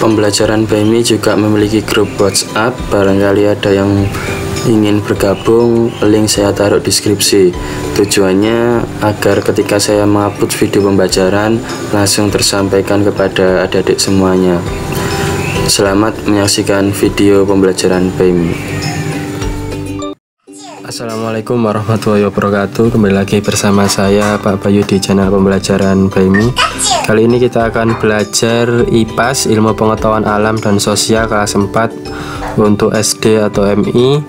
Pembelajaran BMI juga memiliki grup WhatsApp. Barangkali ada yang ingin bergabung, link saya taruh di deskripsi. Tujuannya agar ketika saya mengupload video pembelajaran langsung tersampaikan kepada adik-adik semuanya. Selamat menyaksikan video pembelajaran BMI. Assalamualaikum warahmatullahi wabarakatuh. Kembali lagi bersama saya Pak Bayu di channel pembelajaran BMI. Kali ini kita akan belajar IPAS, Ilmu Pengetahuan Alam dan Sosial kelas 4 untuk SD atau MI.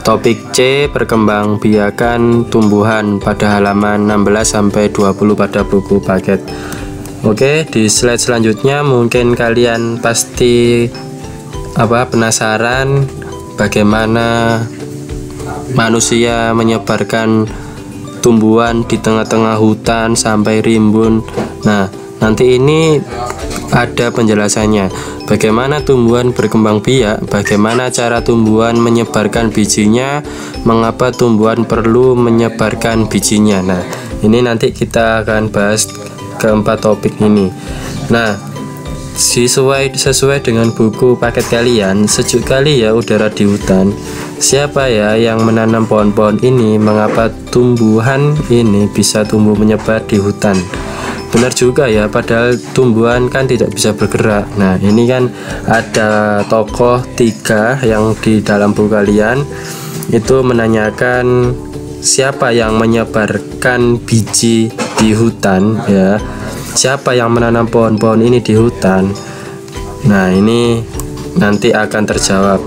Topik C, perkembangbiakan tumbuhan pada halaman 16-20 pada buku paket. Oke, di slide selanjutnya mungkin kalian pasti penasaran bagaimana manusia menyebarkan tumbuhan di tengah-tengah hutan sampai rimbun. Nah, nanti ini ada penjelasannya. Bagaimana tumbuhan berkembang biak, bagaimana cara tumbuhan menyebarkan bijinya, mengapa tumbuhan perlu menyebarkan bijinya. Nah, ini nanti kita akan bahas keempat topik ini. Nah, sesuai dengan buku paket kalian, sejuk kali ya udara di hutan. Siapa ya yang menanam pohon-pohon ini? Mengapa tumbuhan ini bisa tumbuh menyebar di hutan? Benar juga ya, padahal tumbuhan kan tidak bisa bergerak. Nah, ini kan ada tokoh 3 yang di dalam buku kalian itu menanyakan siapa yang menyebarkan biji di hutan ya. Siapa yang menanam pohon-pohon ini di hutan? Nah, ini nanti akan terjawab.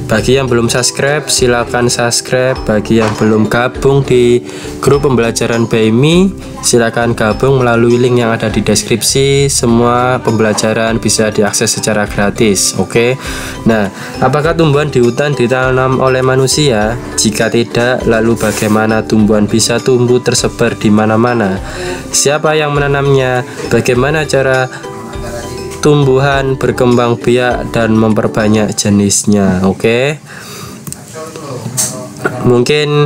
Bagi yang belum subscribe, silakan subscribe. Bagi yang belum gabung di grup pembelajaran BMI, silakan gabung melalui link yang ada di deskripsi. Semua pembelajaran bisa diakses secara gratis. Oke. Nah, apakah tumbuhan di hutan ditanam oleh manusia? Jika tidak, lalu bagaimana tumbuhan bisa tumbuh tersebar di mana-mana? Siapa yang menanamnya? Bagaimana cara tumbuhan berkembang biak dan memperbanyak jenisnya? Oke. Mungkin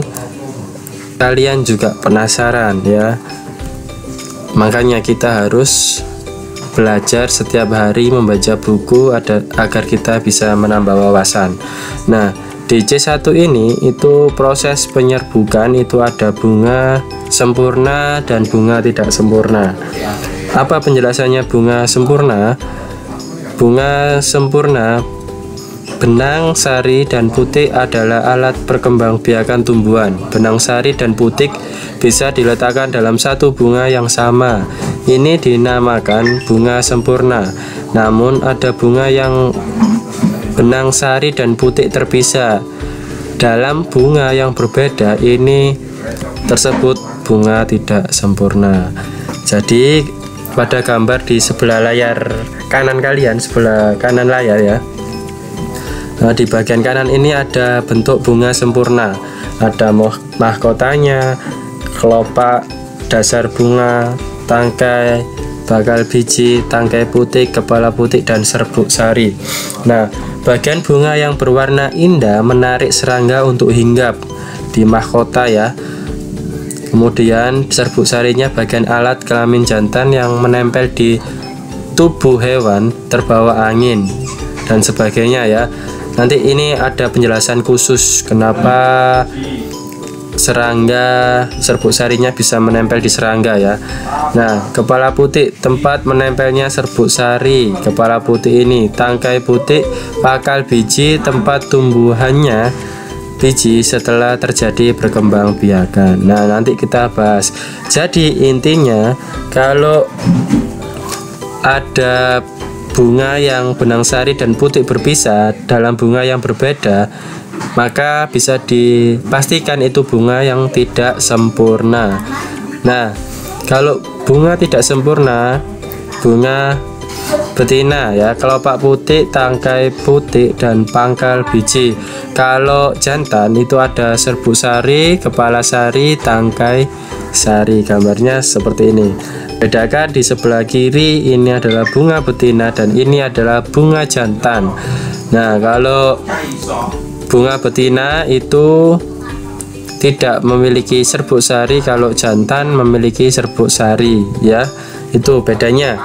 kalian juga penasaran ya. Makanya kita harus belajar setiap hari membaca buku agar kita bisa menambah wawasan. Nah, di C1 ini itu proses penyerbukan itu ada bunga sempurna dan bunga tidak sempurna. Apa penjelasannya bunga sempurna? Bunga sempurna, benang, sari, dan putik adalah alat perkembangbiakan tumbuhan. Benang, sari, dan putik bisa diletakkan dalam satu bunga yang sama. Ini dinamakan bunga sempurna. Namun ada bunga yang benang, sari, dan putik terpisah dalam bunga yang berbeda. Ini tersebut bunga tidak sempurna. Jadi pada gambar di sebelah layar kanan kalian, sebelah kanan layar ya. Nah, di bagian kanan ini ada bentuk bunga sempurna. Ada mahkotanya, kelopak, dasar bunga, tangkai, bakal biji, tangkai putik, kepala putik, dan serbuk sari. Nah, bagian bunga yang berwarna indah menarik serangga untuk hinggap di mahkota ya. Kemudian serbuk sarinya bagian alat kelamin jantan yang menempel di tubuh hewan terbawa angin dan sebagainya ya. Nanti ini ada penjelasan khusus kenapa serangga serbuk sarinya bisa menempel di serangga ya. Nah, kepala putik tempat menempelnya serbuk sari. Kepala putik ini tangkai putik, bakal biji tempat tumbuhannya biji setelah terjadi perkembangbiakan. Nah, nanti kita bahas. Jadi intinya kalau ada bunga yang benang sari dan putik berpisah dalam bunga yang berbeda, maka bisa dipastikan itu bunga yang tidak sempurna. Nah, kalau bunga tidak sempurna, bunga betina ya, kelopak putik, tangkai putik, dan pangkal biji. Kalau jantan itu ada serbuk sari, kepala sari, tangkai sari. Gambarnya seperti ini. Bedakan di sebelah kiri, ini adalah bunga betina dan ini adalah bunga jantan. Nah, kalau bunga betina itu tidak memiliki serbuk sari, kalau jantan memiliki serbuk sari ya. Itu bedanya.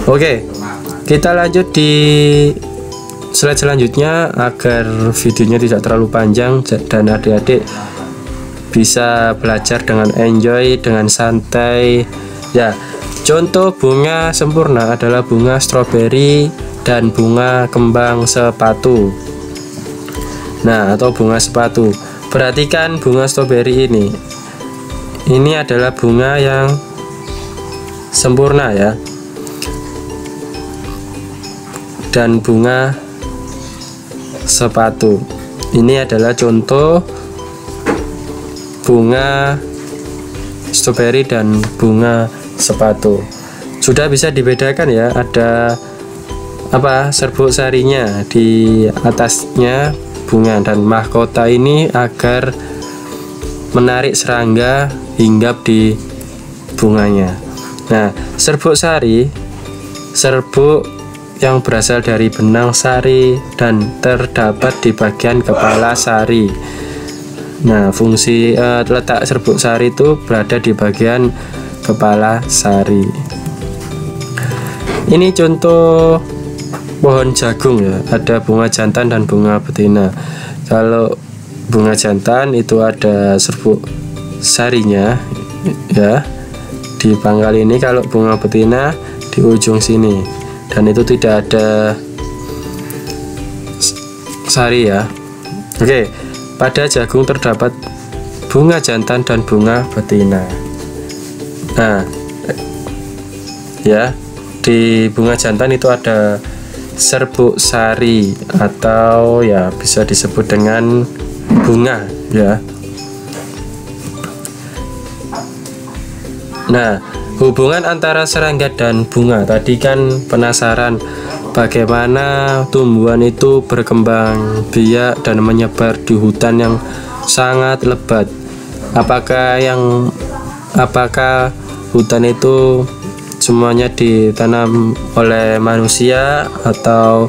Oke. Kita lanjut di slide selanjutnya agar videonya tidak terlalu panjang dan adik-adik bisa belajar dengan enjoy, dengan santai ya. Contoh bunga sempurna adalah bunga stroberi dan bunga kembang sepatu. Nah, atau bunga sepatu. Perhatikan bunga stroberi ini. Ini adalah bunga yang sempurna ya. Dan bunga sepatu. Ini adalah contoh bunga stroberi dan bunga sepatu. Sudah bisa dibedakan ya, ada serbuk sarinya di atasnya bunga, dan mahkota ini agar menarik serangga hinggap di bunganya. Nah, serbuk sari, serbuk yang berasal dari benang sari dan terdapat di bagian kepala sari. Nah, fungsi letak serbuk sari itu berada di bagian kepala sari. Ini contoh pohon jagung ya, ada bunga jantan dan bunga betina. Kalau bunga jantan itu ada serbuk sarinya ya di pangkal ini, kalau bunga betina di ujung sini, dan itu tidak ada sari ya. Oke, pada jagung terdapat bunga jantan dan bunga betina. Nah ya, di bunga jantan itu ada serbuk sari atau ya bisa disebut dengan bunga ya. Nah, hubungan antara serangga dan bunga, tadi kan penasaran bagaimana tumbuhan itu berkembang biak dan menyebar di hutan yang sangat lebat. Apakah hutan itu semuanya ditanam oleh manusia, atau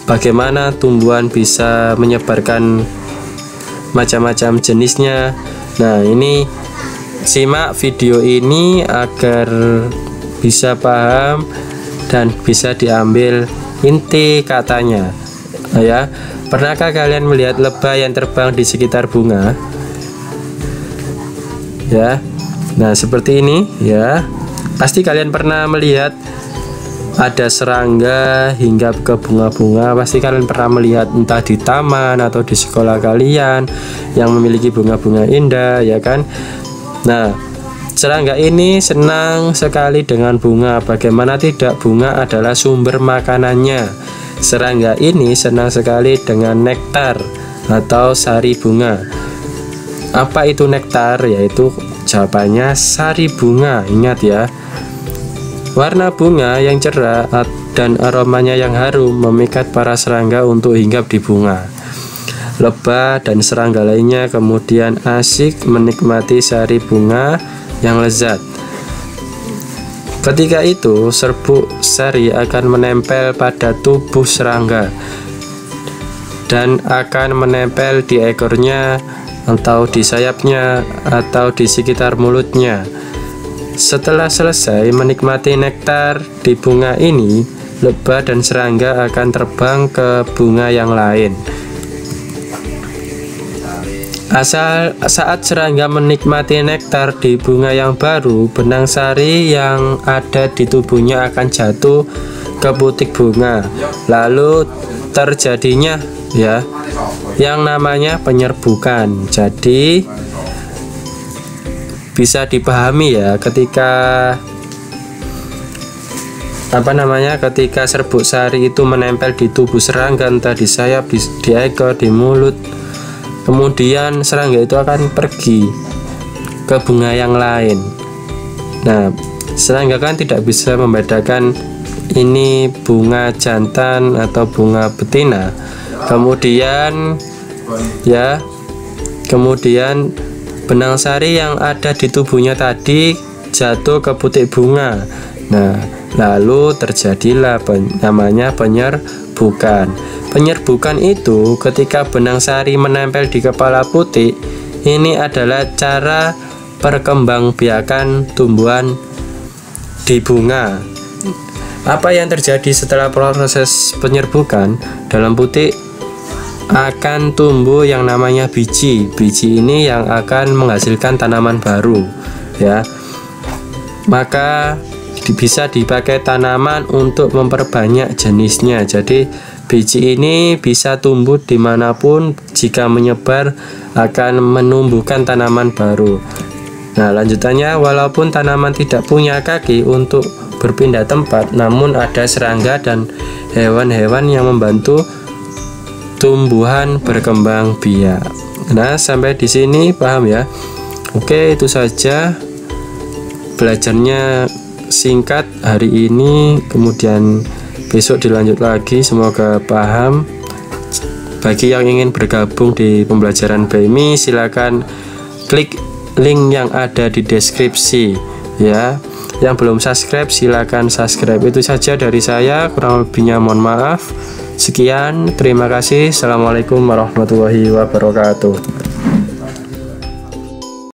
bagaimana tumbuhan bisa menyebarkan macam-macam jenisnya? Nah, ini simak video ini agar bisa paham dan bisa diambil inti katanya ya. Pernahkah kalian melihat lebah yang terbang di sekitar bunga ya? Nah, seperti ini ya. Pasti kalian pernah melihat ada serangga hinggap ke bunga-bunga. Pasti kalian pernah melihat entah di taman atau di sekolah kalian yang memiliki bunga-bunga indah ya kan. Nah, serangga ini senang sekali dengan bunga. Bagaimana tidak, bunga adalah sumber makanannya. Serangga ini senang sekali dengan nektar atau sari bunga. Apa itu nektar? Yaitu jawabannya sari bunga. Ingat ya, warna bunga yang cerah dan aromanya yang harum memikat para serangga untuk hinggap di bunga. Lebah dan serangga lainnya kemudian asik menikmati sari bunga yang lezat. Ketika itu, serbuk sari akan menempel pada tubuh serangga dan akan menempel di ekornya atau di sayapnya atau di sekitar mulutnya. Setelah selesai menikmati nektar di bunga ini, lebah dan serangga akan terbang ke bunga yang lain. Saat serangga menikmati nektar di bunga yang baru, benang sari yang ada di tubuhnya akan jatuh ke putik bunga. Lalu terjadinya ya yang namanya penyerbukan. Jadi bisa dipahami ya, ketika ketika serbuk sari itu menempel di tubuh serangga, entah di sayap, di ekor, di mulut, kemudian serangga itu akan pergi ke bunga yang lain. Nah, serangga kan tidak bisa membedakan ini bunga jantan atau bunga betina. Kemudian benang sari yang ada di tubuhnya tadi jatuh ke putik bunga. Nah, lalu terjadilah namanya penyerbukan. Penyerbukan itu ketika benang sari menempel di kepala putik. Ini adalah cara perkembangbiakan tumbuhan di bunga. apa yang terjadi setelah proses penyerbukan? Dalam putik akan tumbuh yang namanya biji. Biji ini yang akan menghasilkan tanaman baru, ya. Maka bisa dipakai tanaman untuk memperbanyak jenisnya. Jadi biji ini bisa tumbuh dimanapun, jika menyebar akan menumbuhkan tanaman baru. Nah, lanjutannya, walaupun tanaman tidak punya kaki untuk berpindah tempat, namun ada serangga dan hewan-hewan yang membantu tumbuhan berkembang biak. Nah, sampai di sini paham ya? Oke, itu saja belajarnya, singkat hari ini, kemudian besok dilanjut lagi. Semoga paham. Bagi yang ingin bergabung di pembelajaran BMI, silakan klik link yang ada di deskripsi, ya. Yang belum subscribe silakan subscribe. Itu saja dari saya, kurang lebihnya mohon maaf. Sekian, terima kasih. Assalamualaikum warahmatullahi wabarakatuh.